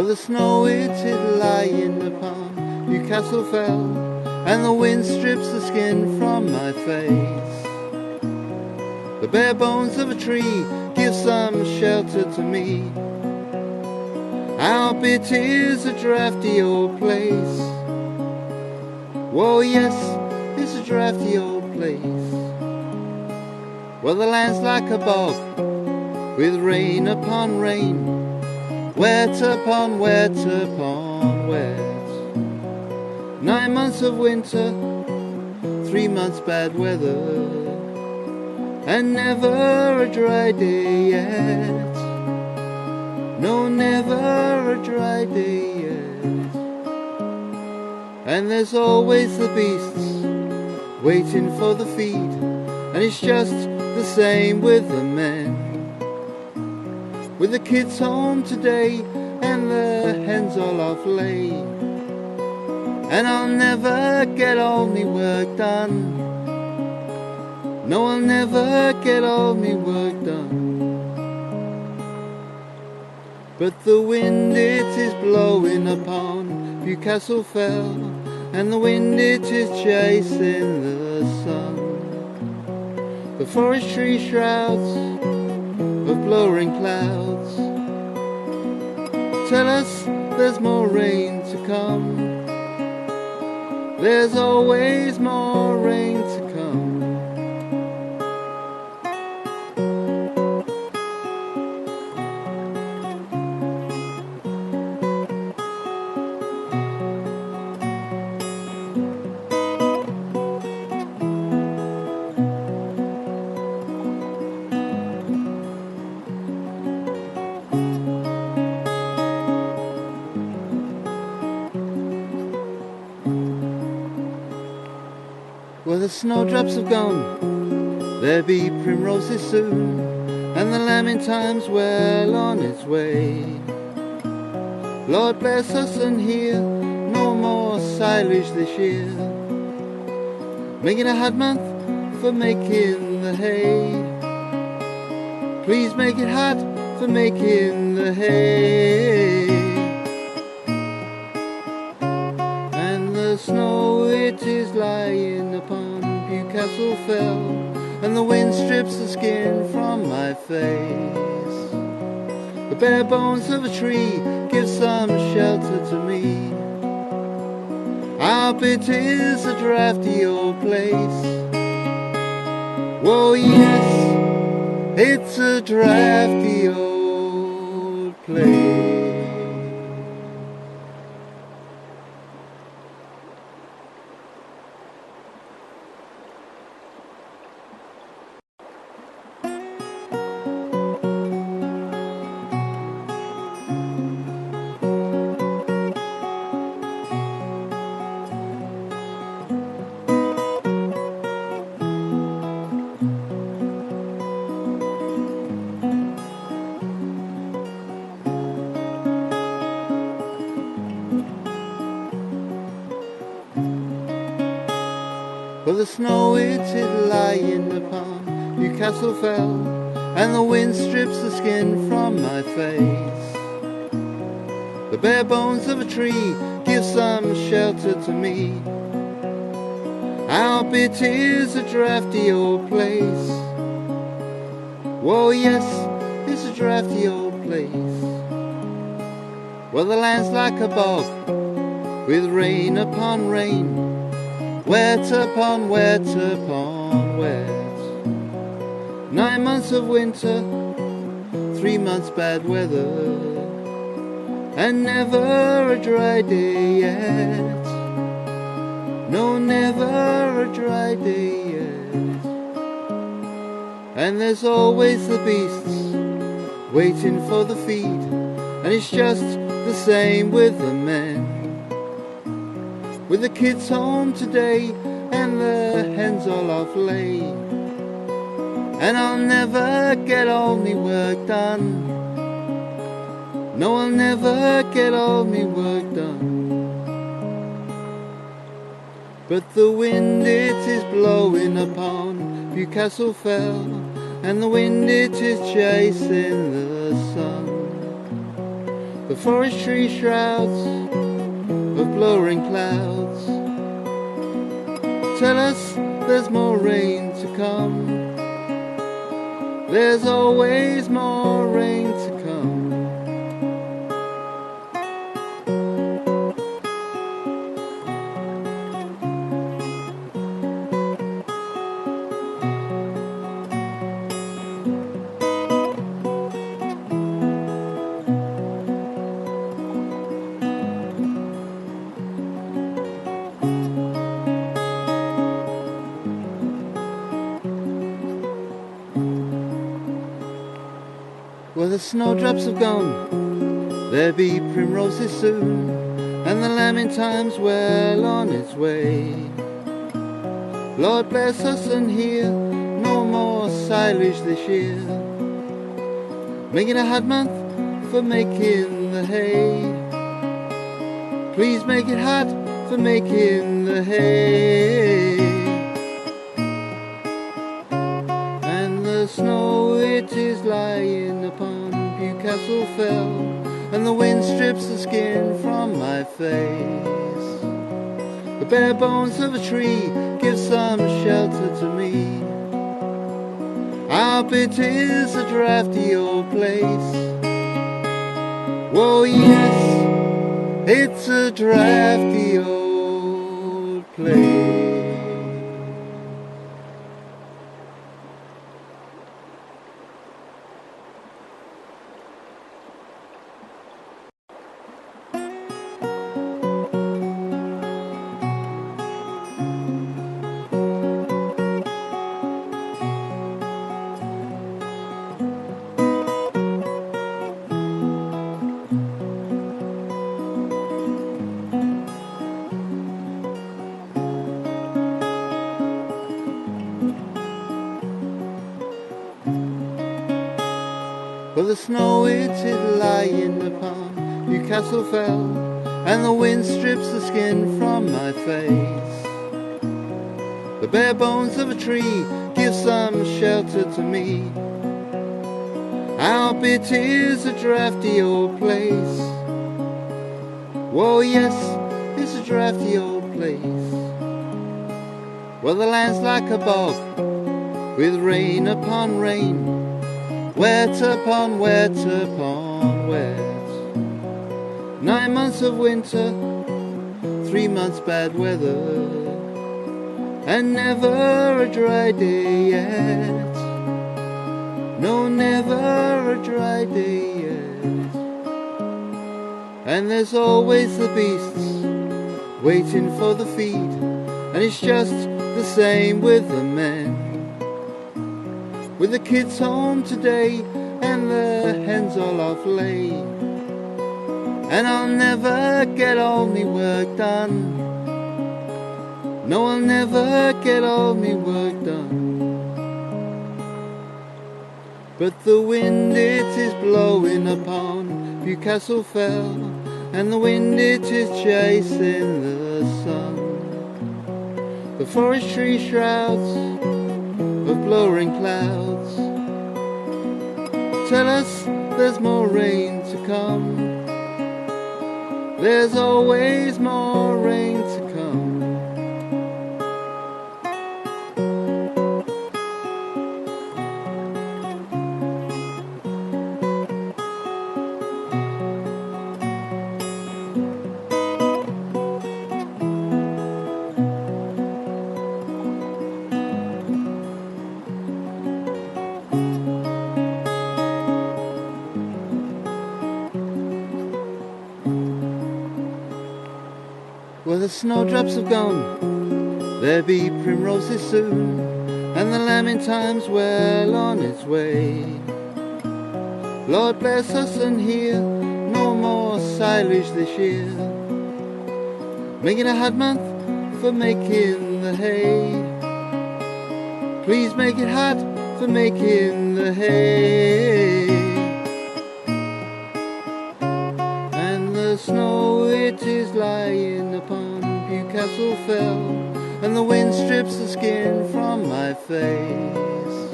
the snow it is lying upon Bewcastle fell, and the wind strips the skin from my face. The bare bones of a tree give some shelter to me. Albeit it is a draughty old place. Whoa, yes, it's a draughty old place. Well, the land's like a bog, with rain upon rain, wet upon wet upon wet. 9 months of winter, 3 months bad weather, and never a dry day yet. No, never a dry day yet. And there's always the beasts waiting for the feed, and it's just the same with the men. With the kids home today and the hens all off lay, and I'll never get all me work done. No, I'll never get all me work done. But the wind it is blowing upon Bewcastle fell, and the wind it is chasing the sun. The forestry shrouds of blurring clouds tell us there's more rain to come. There's always more rain to come. Well, the snowdrops have gone, there be primroses soon, and the lambing time's well on its way. Lord bless us and hear no more silage this year, making a hard month for making the hay. Please make it hard for making the hay. And the snow it is lying upon Bewcastle fell, and the wind strips the skin from my face. The bare bones of a tree give some shelter to me. Albeit it is a draughty old place. Whoa, yes, it's a draughty old place. Well, the snow it is lying upon Bewcastle fell, and the wind strips the skin from my face. The bare bones of a tree give some shelter to me. Albeit it is a draughty old place. Whoa, yes, it's a draughty old place. Well, the land's like a bog, with rain upon rain, wet upon wet upon wet. 9 months of winter, 3 months bad weather, and never a dry day yet. No, never a dry day yet. And there's always the beasts waiting for the feed, and it's just the same with the men. With the kids home today and the hens all off lay, and I'll never get all me work done. No, I'll never get all me work done. But the wind it is blowing upon Bewcastle fell, and the wind it is chasing the sun. the forestry shrouds of blurring clouds tell us there's more rain to come. There's always more rain to come. Where the snowdrops have gone, there be primroses soon, and the lambing time's well on its way. Lord bless us and hear no more silage this year, making a hard month for making the hay. Please make it hard for making the hay. And the snow it is lying upon Bewcastle fell, and the wind strips the skin from my face. The bare bones of a tree give some shelter to me. Our bit is a draughty old place. Whoa, yes, it's a draughty old place. For the snow it is lying upon Bewcastle fell, and the wind strips the skin from my face. The bare bones of a tree give some shelter to me. Our bit is a draughty old place. Whoa, yes, it's a draughty old place. Well, the land's like a bog, with rain upon rain, wet upon wet upon wet. 9 months of winter, 3 months bad weather, and never a dry day yet. No, never a dry day yet. And there's always the beasts waiting for the feed, and it's just the same with the men. With the kids home today and the hens all off lay, and I'll never get all me work done. No, I'll never get all me work done. But the wind it is blowing upon Bewcastle fell, and the wind it is chasing the sun. The forestry shrouds of blurring clouds tell us there's more rain to come. There's always more rain to come. Where the snowdrops have gone, there be primroses soon, and the lambing time's well on its way. Lord bless us and hear no more silage this year, making a hard month for making the hay. Please make it hard for making the hay. And the snow it is lying upon Bewcastle fell, and the wind strips the skin from my face.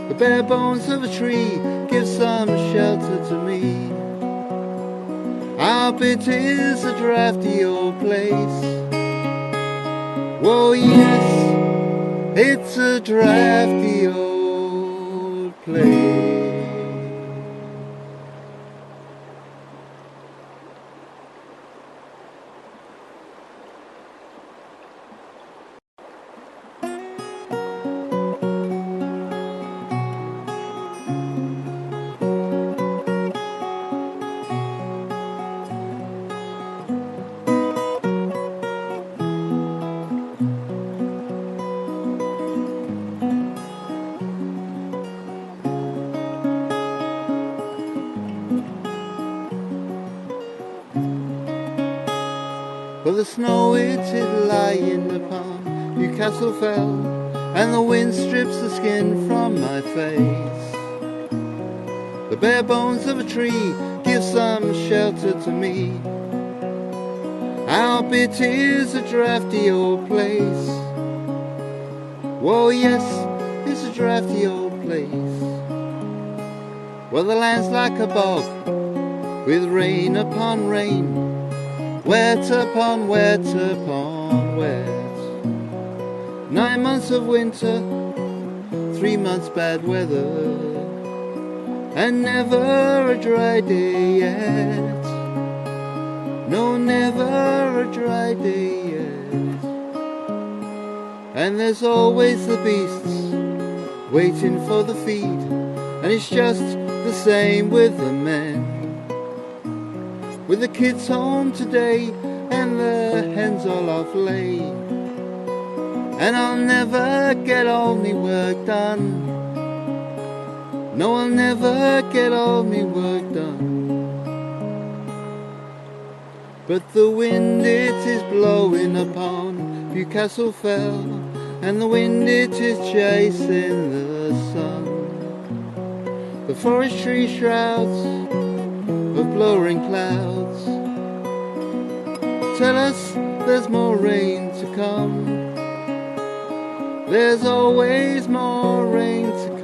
The bare bones of a tree give some shelter to me. Up it is a draughty old place. Oh yes, it's a draughty old place. For the snow it did lie upon Bewcastle fell, and the wind strips the skin from my face. The bare bones of a tree give some shelter to me. Albeit it is a draughty old place. Whoa, yes, it's a draughty old place. Well, the land's like a bog, with rain upon rain, wet upon wet upon wet. 9 months of winter, 3 months bad weather, and never a dry day yet. No, never a dry day yet. And there's always the beasts waiting for the feed, and it's just the same with the men. With the kids home today and the hens all off lay, and I'll never get all me work done. No, I'll never get all me work done. But the wind it is blowing upon Bewcastle fell, and the wind it is chasing the sun. The forestry shrouds of blurring clouds tell us there's more rain to come. There's always more rain to come.